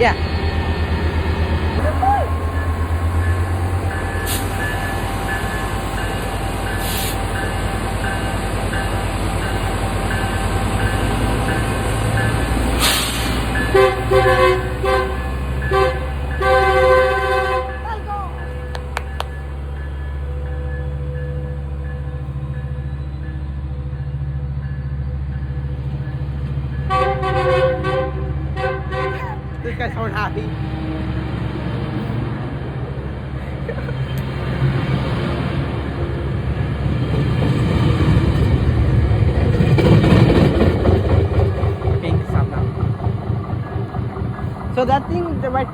Yeah. This guy's so happy. Okay, stop now. So that thing, the right thing.